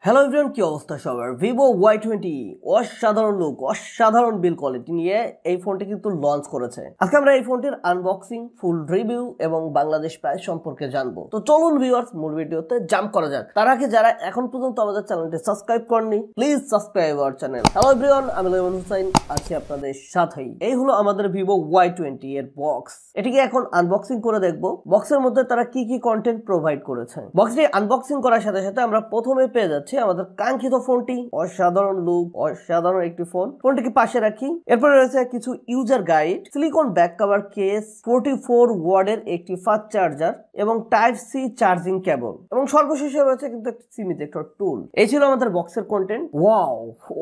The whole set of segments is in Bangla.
হ্যালো এভরিওয়ান, কি অবস্থা সবার? Vivo Y200 অসাধারণ লুক, অসাধারণ বিল কোয়ালিটি নিয়ে এই ফোনটি কিন্তু লঞ্চ করেছে। আজকে আমরা এই ফোনটির আনবক্সিং, ফুল রিভিউ এবং বাংলাদেশ প্রাইস সম্পর্কে জানবো। তো চলুন ভিউয়ার্স, মূল ভিডিওতে জাম্প করা যাক। তার আগে যারা এখন পর্যন্ত আমাদের চ্যানেলটি সাবস্ক্রাইব করেননি, please subscribe our channel. Hello everyone, আমি লেমন হুসাইন আছি আপনাদের সাথেই। এই হলো আমাদের Vivo Y200 এর বক্স। এটিকে এখন আনবক্সিং করে দেখবো বক্সের মধ্যে তারা কি কি কন্টেন্ট প্রোভাইড করেছে। বক্সটি আনবক্সিং করার সাথে সাথে আমরা প্রথমে পেয়ে যাচ্ছি আমাদের কাঙ্ক্ষিত ফোনটি। অসাধারণ লুক, অসাধারণ একটি ফোনটিকে পাশে রাখি। এরপরে রয়েছে কিছু user guide, silicon back cover case, 44 ওয়াটের একটি ফাস্ট চার্জার এবং টাইপ সি চার্জিং কেবল, এবং সর্বশেষে রয়েছে কিন্তু একটি সিম ইজেক্টর টুল। এই ছিল আমাদের বক্সের কন্টেন্ট। ওয়াও,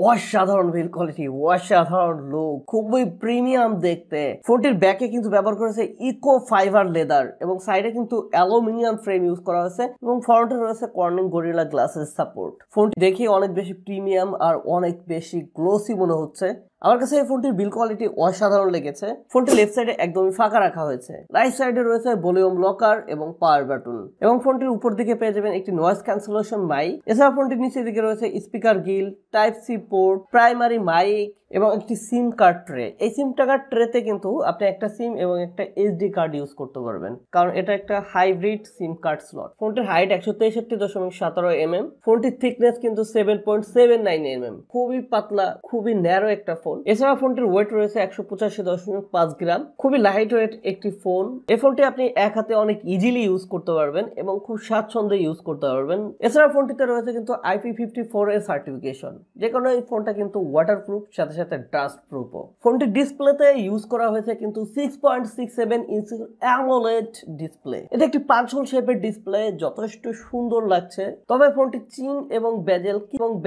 অসাধারণ বিল কোয়ালিটি, অসাধারণ লুক, খুবই প্রিমিয়াম দেখতে। ফোনটির ব্যাকে কিন্তু ব্যবহার করেছে ইকো ফাইবার লেদার এবং সাইডে কিন্তু অ্যালুমিনিয়াম ফ্রেম ইউজ করা হয়েছে এবং ফ্রন্টে রয়েছে কর্নিং গরিলা গ্লাসের সাপোর্ট। ফোনটি দেখে অনেক বেশি প্রিমিয়াম আর অনেক বেশি গ্লোসি মনে হচ্ছে। আমার কাছে এই ফোনটির বিল কোয়ালিটি অসাধারণ লেগেছে। ফোনটি লেফট সাইডে একদমই ফাঁকা রাখা হয়েছে। রাইট সাইডে রয়েছে ভলিউম লকার এবং পাওয়ার বাটন, এবং ফোনটির উপর দিকে পেয়ে যাবেন একটি নয়েজ ক্যান্সেলেশন মাইক। এছাড়া ফোনটির নিচের দিকে রয়েছে speaker grill, type C port, primary mic এবং একটি সিম কার্ড ট্রে। এই সিম কার্ড ট্রেতে কিন্তু আপনি একটা সিম এবং একটা এইচডি কার্ড ইউজ করতে পারবেন, কারণ এটা একটা হাইব্রিড সিম কার্ড স্লট। ফোনটির হাইট 163.17 mm। ফোনটির থিকনেস কিন্তু 7.79 mm। খুবই পাতলা, খুবই ন্যারো একটা ফোন। এছাড়া ফোনটির ওয়েট রয়েছে 185.5 গ্রাম। খুবই লাইট ওয়েট একটি ফোন। এই ফোনটি আপনি এক হাতে অনেক ইজিলি ইউজ করতে পারবেন এবং খুব স্বাচ্ছন্দ্যে ইউজ করতে পারবেন। এছাড়া ফোনটিতে রয়েছে কিন্তু IP54 এর সার্টিফিকেশন, যে কারণে এই ফোনটা কিন্তু ওয়াটারপ্রুফ, সাথে সাথে ডাস্ট প্রুফও। ফোনটির ডিসপ্লেতে ইউজ করা হয়েছে কিন্তু 6.67 ইঞ্চির অ্যামোলেড ডিসপ্লে। এটা একটি পাঁচহোল শেপের ডিসপ্লে, যথেষ্ট সুন্দর লাগছে। তবে ফোনটি চিন এবং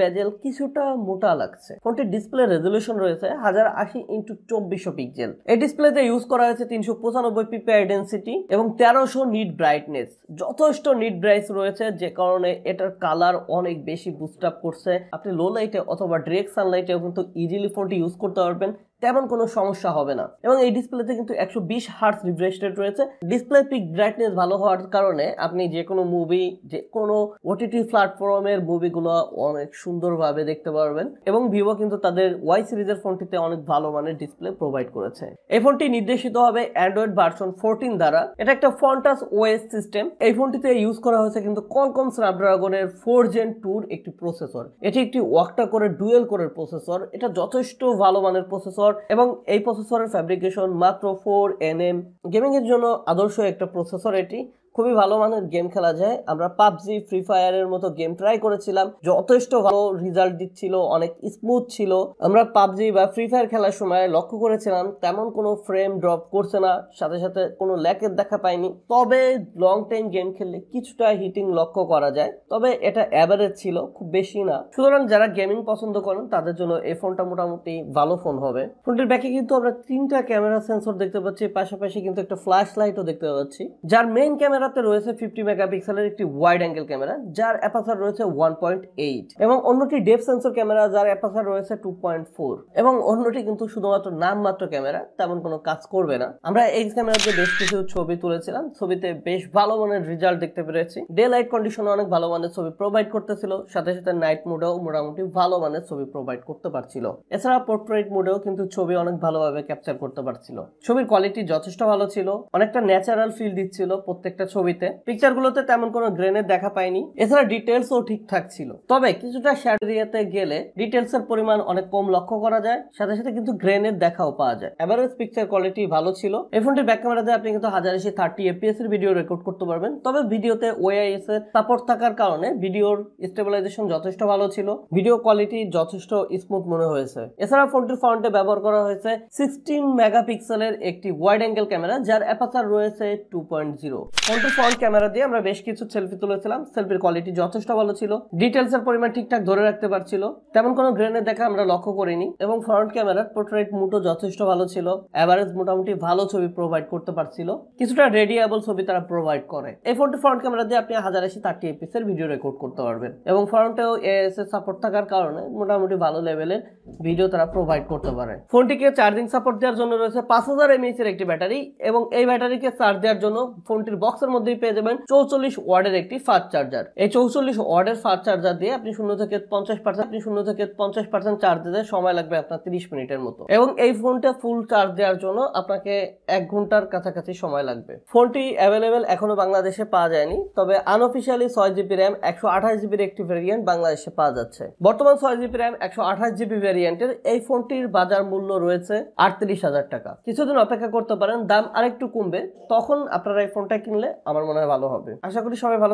বেজেল কিছুটা মোটা লাগছে। ফোনটির ডিসপ্লে রেজলিউশন রয়েছে 1080x2400 পিক্সেল। এই ডিসপ্লেতে ইউজ করা হয়েছে 395 ppi ডেনসিটি এবং 1300 নিট ব্রাইটনেস। যথেষ্ট নিট ব্রাইট রয়েছে, যে কারণে এটার কালার অনেক বেশি বুস্ট আপ করছে। আপনি লো লাইটে অথবা ডিরেক্ট সানলাইটেও কিন্তু ইজিলি ফোনটি ইউজ করতে পারবেন, তেমন কোনো সমস্যা হবে না। এবং এই ডিসপ্লেতে কিন্তু 120 হার্টজ রিফ্রেশ রেট রয়েছে। ডিসপ্লে পিক ব্রাইটনেস ভালো হওয়ার কারণে আপনি যে কোনো মুভি, যে কোনো ওটিটি প্ল্যাটফর্মের মুভিগুলো অনেক সুন্দরভাবে দেখতে পারবেন। এবং ভিভো কিন্তু তাদের ওয়াই সিরিজের ফোনটিতে অনেক ভালো মানের ডিসপ্লে প্রোভাইড করেছে। এই ফোনটি নির্দেশিত হবে অ্যান্ড্রয়েড ভার্সন 14 দ্বারা। এটা একটা ফন্টাস ওএস সিস্টেম। এই ফোনটিতে ইউজ করা হয়েছে কিন্তু কোয়ালকম স্ন্যাপড্রাগনের 4 Gen 2 একটি প্রসেসর। এটি একটি ওয়াক্টা করে ডুয়েল কোরের প্রসেসর। এটা যথেষ্ট ভালো মানের প্রসেসর এবং এই প্রসেসরের ফ্যাব্রিকেশন মাত্র 4 nm। গেমিং এর জন্য আদর্শ একটা প্রসেসর এটি। খুবই ভালো মানের গেম খেলা যায়। আমরা পাবজি, ফ্রি ফায়ারের মতো গেম ট্রাই করেছিলাম, যথেষ্ট ভালো রেজাল্ট দিচ্ছিল, অনেক স্মুথ ছিল। আমরা পাবজি বা ফ্রি ফায়ার খেলার সময় লক্ষ্য করেছিলাম তেমন কোনো ফ্রেম ড্রপ করছে না, সাথে সাথে কোনো ল্যাকের দেখা পাইনি। তবে লং টাইম গেম খেললে কিছুটা হিটিং লক্ষ্য করা যায়, তবে এটা অ্যাভারেজ ছিল, খুব বেশি না। সুতরাং যারা গেমিং পছন্দ করেন তাদের জন্য এই ফোনটা মোটামুটি ভালো ফোন হবে। ফোনটির ব্যাকে কিন্তু আমরা 3টা ক্যামেরা সেন্সর দেখতে পাচ্ছি, পাশাপাশি কিন্তু একটা ফ্ল্যাশ লাইটও দেখতে পাচ্ছি। যার মেইন ক্যামেরা রয়েছে 50 মেগাপিক্সেলের একটি ওয়াইড অ্যাঙ্গেল ক্যামেরা, যার অ্যাপারচার রয়েছে 1.8, এবং অন্যটি ডেপথ সেন্সর ক্যামেরা, যার অ্যাপারচার রয়েছে 2.4, এবং অন্যটি কিন্তু শুধুমাত্র নামমাত্র ক্যামেরা, তেমন কোনো কাজ করবে না। আমরা এই ক্যামেরাতে বেশ কিছু ছবি তুলেছিলাম, ছবিতে বেশ ভালো মানের রেজাল্ট দেখতে পেরেছি। ডে লাইট কন্ডিশনে অনেক ভালো মানের ছবি প্রোভাইড করতেছিল, সাথে সাথে নাইট মোডেও মোটামুটি ভালো মানের ছবি প্রোভাইড করতে পারছিল। এছাড়া পোর্ট্রেট মোডেও কিন্তু ছবি অনেক ভালোভাবে ক্যাপচার করতে পারছিল। ছবির কোয়ালিটি যথেষ্ট ভালো ছিল, অনেকটা ন্যাচারাল ফিল দিচ্ছিল প্রত্যেকটা ছবিতে। পিকচারগুলোতে তেমন কোনো গ্রেনের দেখা পাইনি। এছাড়া ডিটেলসও ঠিকঠাক ছিল, তবে কিছুটা শ্যাডো এরিয়াতে গেলে ডিটেলসের পরিমাণ অনেক কম লক্ষ্য করা যায়, সাথে সাথে কিন্তু গ্রেনের দেখাও পাওয়া যায়। এভারেজ পিকচার কোয়ালিটি ভালো ছিল। এই ফোনটির ব্যাক ক্যামেরাতে আপনি কিন্তু 1080 fps এর ভিডিও রেকর্ড করতে পারবেন, তবে ভিডিওতে ওআইএস এর সাপোর্ট থাকার কারণে ভিডিওর স্টেবিলাইজেশন যথেষ্ট ভালো ছিল, ভিডিও কোয়ালিটি যথেষ্ট স্মুথ মনে হয়েছে। এছাড়া ফোনটির ফ্রন্টে ব্যবহার করা হয়েছে 16 মেগাপিক্সেলের একটি ওয়াইড অ্যাঙ্গেল ক্যামেরা, যার অ্যাপারচার রয়েছে 2.0। ফোনটির ফ্রন্ট ক্যামেরা দিয়ে আমরা বেশ কিছু সেলফি তুলেছিলাম, সেলফির কোয়ালিটি যথেষ্ট ভালো ছিল, ডিটেলস এর পরিমাণ ঠিকঠাক ধরে রাখতে পারছিল, তেমন কোনো গ্রেনের দেখা আমরা লক্ষ্য করিনি। এবং ফ্রন্ট ক্যামেরার পোর্ট্রেট মোডও যথেষ্ট ভালো ছিল, এভারেজ মোটামুটি ভালো ছবি প্রোভাইড করতে পারছিল, কিছুটা রেডিয়েবল ছবি তারা প্রোভাইড করে। এই ফোনটি ফ্রন্ট ক্যামেরা দিয়ে আপনি 1080 fps এর ভিডিও রেকর্ড করতে পারবেন, এবং ফ্রন্টেও এএস এর সাপোর্ট থাকার কারণে মোটামুটি ভালো লেভেলের ভিডিও তারা প্রোভাইড করতে পারে। ফোনটিকে চার্জিং সাপোর্ট দেওয়ার জন্য রয়েছে 5000 mAh এর একটি ব্যাটারি, এবং এই ব্যাটারিকে চার্জ দেওয়ার জন্য ফোনটির বক্সের মধ্যেই পেয়ে যাবেন 44 ওয়াটের একটি ফাস্ট চার্জার। এই 44 ওয়াটের ফাস্ট চার্জার দিয়ে আপনি 0 থেকে 50% চার্জ দিতে সময় লাগবে আপনার 30 মিনিটের মতো, এবং এই ফোনটা ফুল চার্জ দেওয়ার জন্য আপনাকে 1 ঘন্টার কাছাকাছি সময় লাগবে। ফোনটি অ্যাভেলেবেল এখনো বাংলাদেশে পাওয়া যায়নি, তবে আনঅফিশিয়ালি 6GB র্যাম 128GB একটি ভেরিয়েন্ট বাংলাদেশে পাওয়া যাচ্ছে। বর্তমান 6GB র্যাম 128GB ভেরিয়েন্টের এই ফোনটির বাজার মূল্য রয়েছে 38,000 টাকা। কিছুদিন অপেক্ষা করতে পারেন, দাম আরেকটু কমবে, তখন আপনারা এই ফোনটা কিনলে আমার মনে হয় ভালো হবে। আশা করি সবাই ভালো